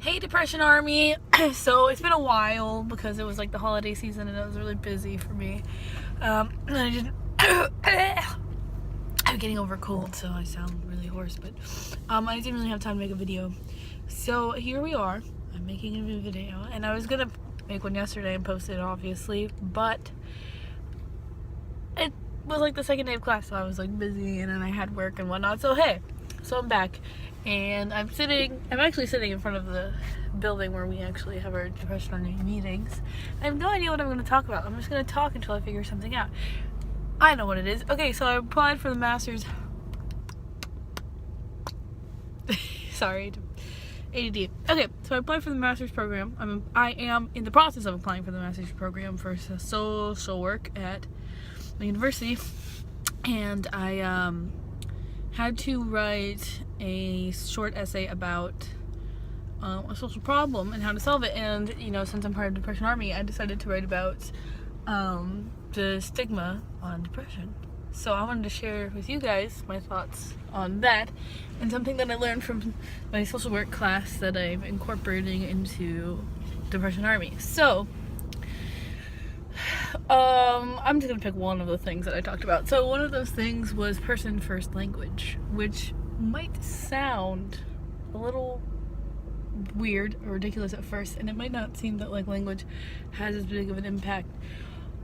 Hey Depression Army. So it's been a while because it was like the holiday season and it was really busy for me. And I didn't I'm getting over a cold, so I sound really hoarse, but I didn't really have time to make a video. So here we are. I'm making a new video, and I was gonna make one yesterday and post it, obviously, but it was like the second day of class, so I was like busy, and then I had work and whatnot. So hey, so I'm back, and I'm actually sitting in front of the building where we actually have our Depression Army meetings. I have no idea what I'm going to talk about. I'm just going to talk until I figure something out. I know what it is. Okay, so I applied for the master's. Sorry, ADD. Okay, so I applied for the master's program. I am in the process of applying for the master's program for social work at the university, and I had to write a short essay about a social problem and how to solve it. And since I'm part of Depression Army, I decided to write about the stigma on depression. So I wanted to share with you guys my thoughts on that and something that I learned from my social work class that I'm incorporating into Depression Army. So I'm just gonna pick one of the things that I talked about. So one of those things was person first language, which might sound a little weird or ridiculous at first, and it might not seem that like language has as big of an impact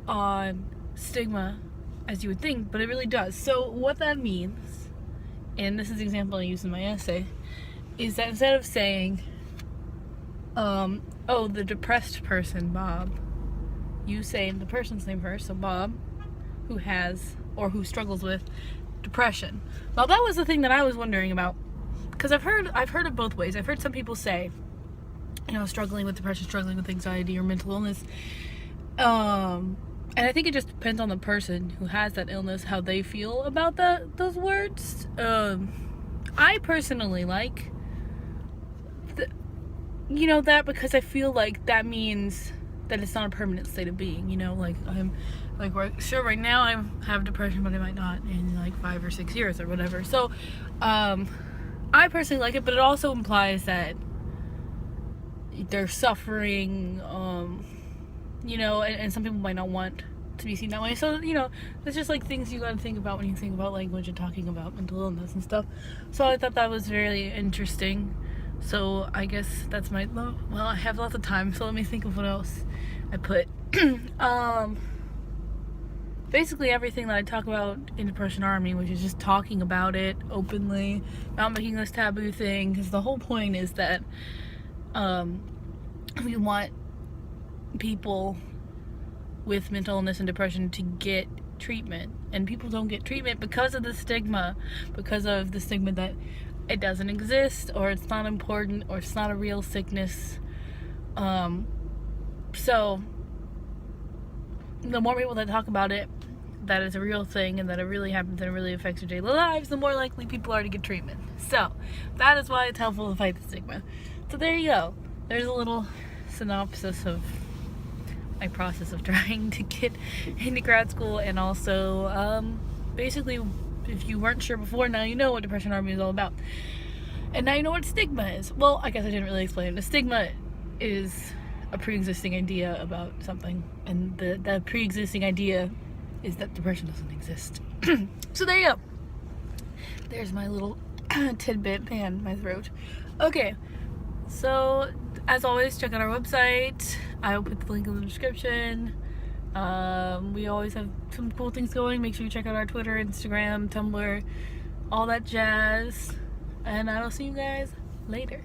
on stigma as you would think, but it really does. So what that means, and this is the example I use in my essay, is that instead of saying oh, the depressed person, Bob, you say the person's name first. So Bob, who has or who struggles with depression. Well, that was the thing that I was wondering about, because I've heard it both ways. I've heard some people say, struggling with depression, struggling with anxiety or mental illness. And I think it just depends on the person who has that illness, how they feel about those words. I personally like that, because I feel like that means that it's not a permanent state of being. Right now I have depression, but I might not in like 5 or 6 years or whatever. So I personally like it, but it also implies that they're suffering, and some people might not want to be seen that way. So, it's just like things you gotta think about when you think about language and talking about mental illness and stuff. So I thought that was really interesting. So I guess that's well, I have lots of time, so let me think of what else I put. Basically everything that I talk about in Depression Army, which is just talking about it openly, not making this taboo thing, because the whole point is that we want people with mental illness and depression to get treatment, and people don't get treatment because of the stigma that it doesn't exist, or it's not important, or it's not a real sickness. So the more people that talk about it, that it's a real thing and that it really happens and it really affects your daily lives, the more likely people are to get treatment. So that is why it's helpful to fight the stigma. So there you go. There's a little synopsis of my process of trying to get into grad school, and also basically, if you weren't sure before, now you know what Depression Army is all about. And now you know what stigma is. Well, I guess I didn't really explain it. The stigma is a pre-existing idea about something, and the pre-existing idea is that depression doesn't exist. So there you go. There's my little tidbit. Man, my throat. Okay, so as always, check out our website. I will put the link in the description. We always have some cool things going. Make sure you check out our Twitter, Instagram, Tumblr, all that jazz. And I will see you guys later.